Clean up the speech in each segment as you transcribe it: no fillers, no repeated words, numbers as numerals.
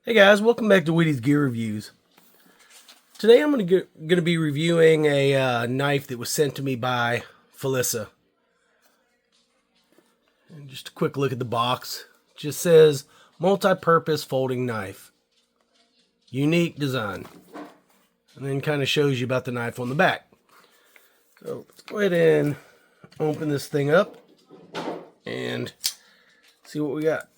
Hey guys, welcome back to Witty's Gear Reviews. Today I'm going to be reviewing a knife that was sent to me by Flissa. And just a quick look at the box. It just says multi-purpose folding knife. Unique design. And then kind of shows you about the knife on the back. So let's go ahead and open this thing up and see what we got.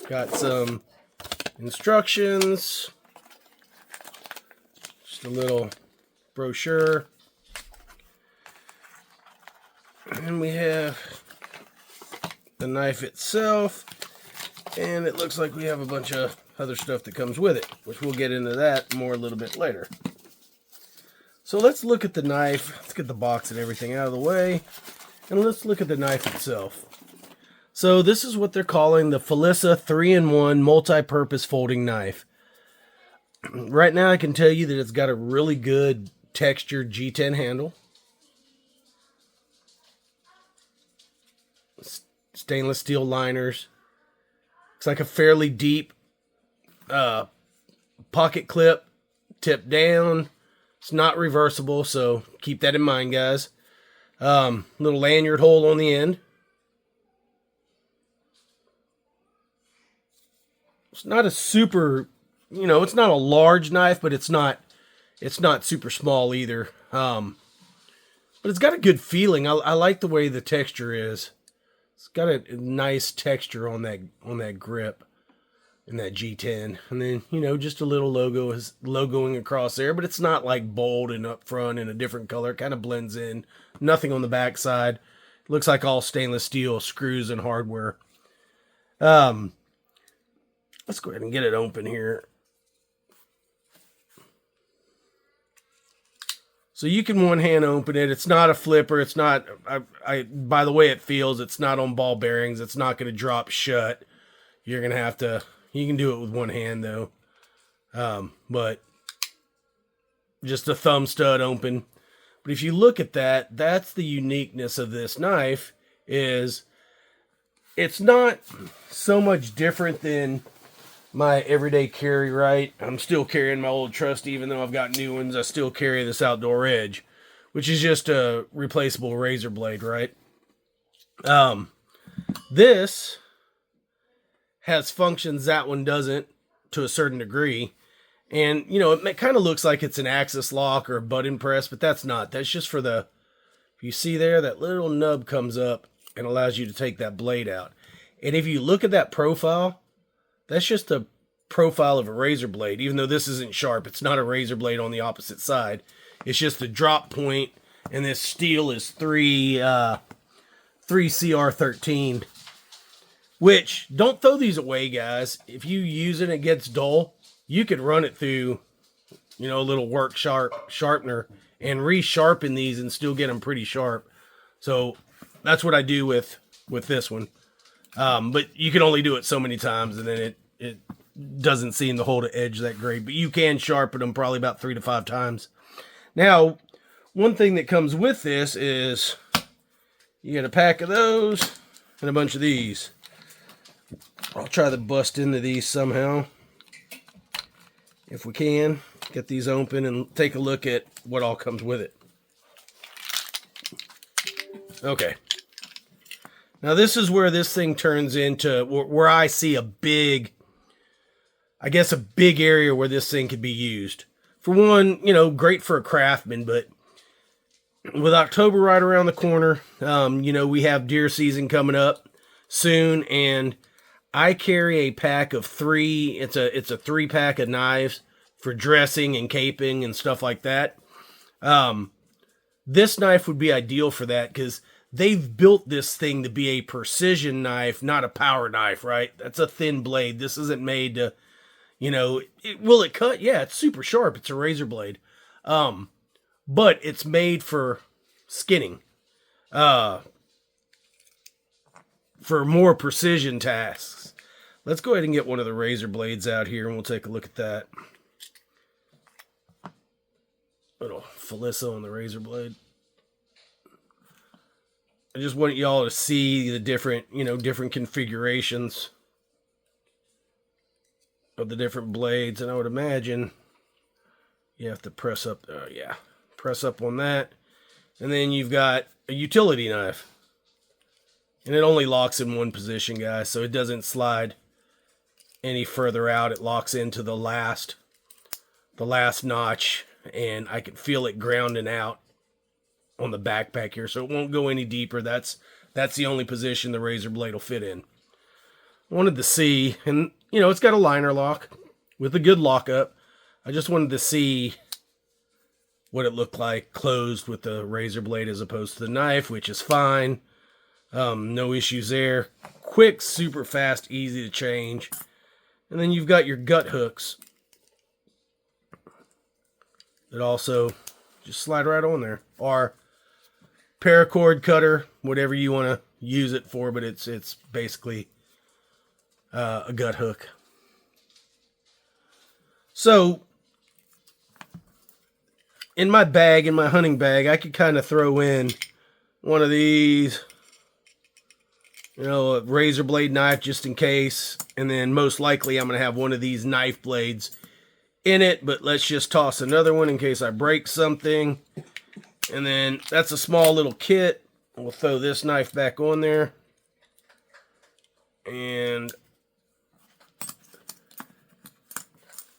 Got some instructions, just a little brochure, and we have the knife itself, and it looks like we have a bunch of other stuff that comes with it, which we'll get into that more a little bit later. So let's look at the knife. Let's get the box and everything out of the way, and let's look at the knife itself. So this is what they're calling the Flissa 3-in-1 multi-purpose folding knife. Right now I can tell you that it's got a really good textured G10 handle. Stainless steel liners. It's like a fairly deep pocket clip, tipped down. It's not reversible, so keep that in mind, guys. Little lanyard hole on the end. It's not a super, it's not a large knife, but it's not super small either. But it's got a good feeling. I like the way the texture is. It's got a nice texture on that grip in that G10. And then, just a little logo is logoing across there, but it's not like bold and up front in a different color. It kind of blends in. Nothing on the back side. It looks like all stainless steel screws and hardware. Let's go ahead and get it open here. So you can one hand open it. It's not a flipper. It's not, by the way it feels, it's not on ball bearings. It's not going to drop shut. You're going to have to, you can do it with one hand though. But just a thumb stud open. But if you look at that, that's the uniqueness of this knife is it's not so much different than my everyday carry, right? I'm still carrying my old trusty, even though I've got new ones. I still carry this Outdoor Edge, which is just a replaceable razor blade, right? This has functions that one doesn't to a certain degree. And, it kind of looks like it's an axis lock or a button press, but that's not. That's just for the, if you see there, that little nub comes up and allows you to take that blade out. And if you look at that profile, that's just a profile of a razor blade. Even though this isn't sharp, it's not a razor blade on the opposite side. It's just a drop point, and this steel is 3 CR13. Which, don't throw these away, guys. If you use it and it gets dull, you could run it through, a little work sharpener and resharpen these and still get them pretty sharp. So that's what I do with this one. But you can only do it so many times, and then it doesn't seem to hold an edge that great. But you can sharpen them probably about 3 to 5 times. Now, one thing that comes with this is you get a pack of those and a bunch of these. I'll try to bust into these somehow, if we can. Get these open and take a look at what all comes with it. Okay. Now this is where this thing turns into, where I see a big area where this thing could be used. For one, great for a craftsman, but with October right around the corner, we have deer season coming up soon, and I carry a pack of 3. It's a 3-pack of knives for dressing and caping and stuff like that. This knife would be ideal for that because they've built this thing to be a precision knife, not a power knife, right? That's a thin blade. This isn't made to, will it cut? Yeah, it's super sharp. It's a razor blade. But it's made for skinning. For more precision tasks. Let's go ahead and get one of the razor blades out here and we'll take a look at that. Little Flissa on the razor blade. I just want y'all to see the different, different configurations of the different blades. And I would imagine you have to press up, press up on that. And then you've got a utility knife. And it only locks in one position, guys, so it doesn't slide any further out. It locks into the last notch, and I can feel it grounding out on the backpack here, so it won't go any deeper. That's the only position the razor blade will fit in. I wanted to see, and it's got a liner lock with a good lockup. I just wanted to see what it looked like closed with the razor blade as opposed to the knife, which is fine. No issues there. Quick, super fast, easy to change. And then you've got your gut hooks that also just slide right on there. Or paracord cutter, whatever you want to use it for, but it's basically a gut hook. So in my bag, in my hunting bag, I could kind of throw in one of these, a razor blade knife just in case. And then most likely I'm going to have one of these knife blades in it, but let's just toss another one in case I break something. And then that's a small little kit. We'll throw this knife back on there. And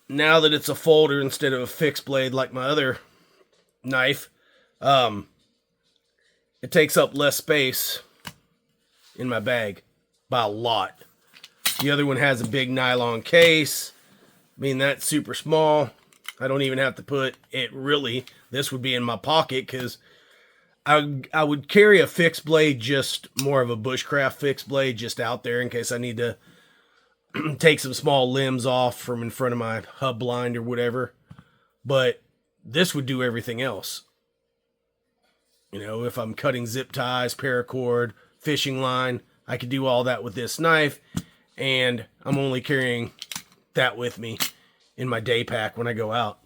now that it's a folder instead of a fixed blade like my other knife, it takes up less space in my bag by a lot. The other one has a big nylon case. I mean, that's super small. I don't even have to put it really. This would be in my pocket because I would carry a fixed blade, just more of a bushcraft fixed blade, just out there in case I need to take some small limbs off from in front of my hub blind or whatever. But this would do everything else. If I'm cutting zip ties, paracord, fishing line, I could do all that with this knife, and I'm only carrying that with me in my day pack when I go out.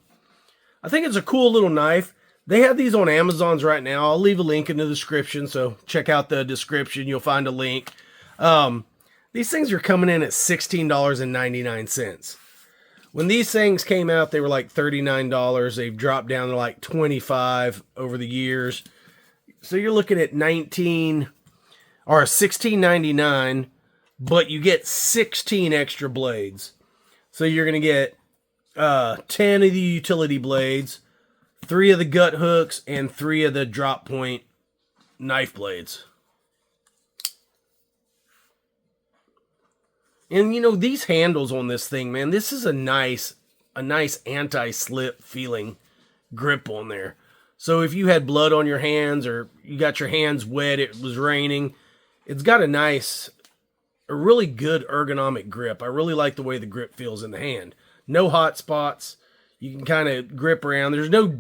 I think it's a cool little knife. They have these on Amazon's right now. I'll leave a link in the description, so check out the description. You'll find a link. These things are coming in at $16.99. When these things came out, they were like $39. They've dropped down to like $25 over the years. So you're looking at $16.99, but you get 16 extra blades. So you're going to get 10 of the utility blades, 3 of the gut hooks, and 3 of the drop point knife blades. And these handles on this thing, man, this is a nice anti-slip feeling grip on there. So if you had blood on your hands or you got your hands wet, it was raining, it's got a really good ergonomic grip. I really like the way the grip feels in the hand. No hot spots. You can kind of grip around. There's no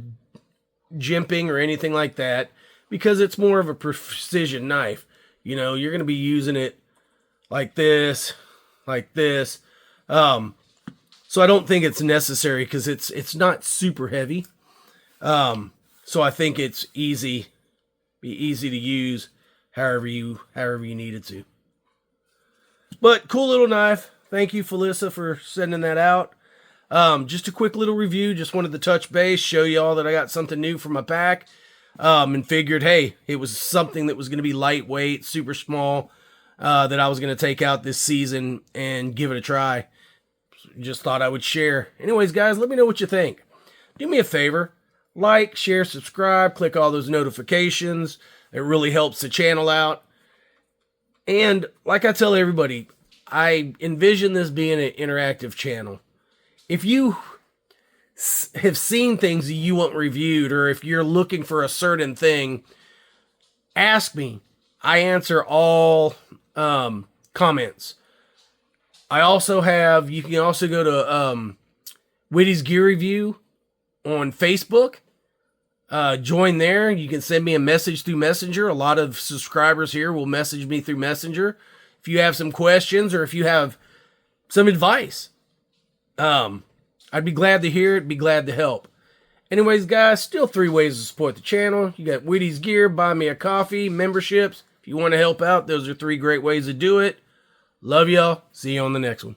jimping or anything like that because it's more of a precision knife. You're going to be using it like this. So I don't think it's necessary because it's not super heavy. So I think it's be easy to use however you need it to. But cool little knife. Thank you, Flissa, for sending that out. Just a quick little review. Just wanted to touch base, show y'all that I got something new for my pack. And figured, hey, it was something that was going to be lightweight, super small, that I was going to take out this season and give it a try. Just thought I would share. Anyways, guys, let me know what you think. Do me a favor. Like, share, subscribe, click all those notifications. It really helps the channel out. And like I tell everybody, I envision this being an interactive channel. If you have seen things that you want reviewed, or if you're looking for a certain thing, ask me. I answer all comments. I also have, you can also go to Whitty's Gear Review on Facebook. Join there. You can send me a message through Messenger. A lot of subscribers here will message me through Messenger. If you have some questions or if you have some advice, I'd be glad to hear it, be glad to help. Anyways, guys, still 3 ways to support the channel. You got Whitty's Gear, buy me a coffee, memberships. If If you want to help out, those are 3 great ways to do it. Love y'all. See you on the next one.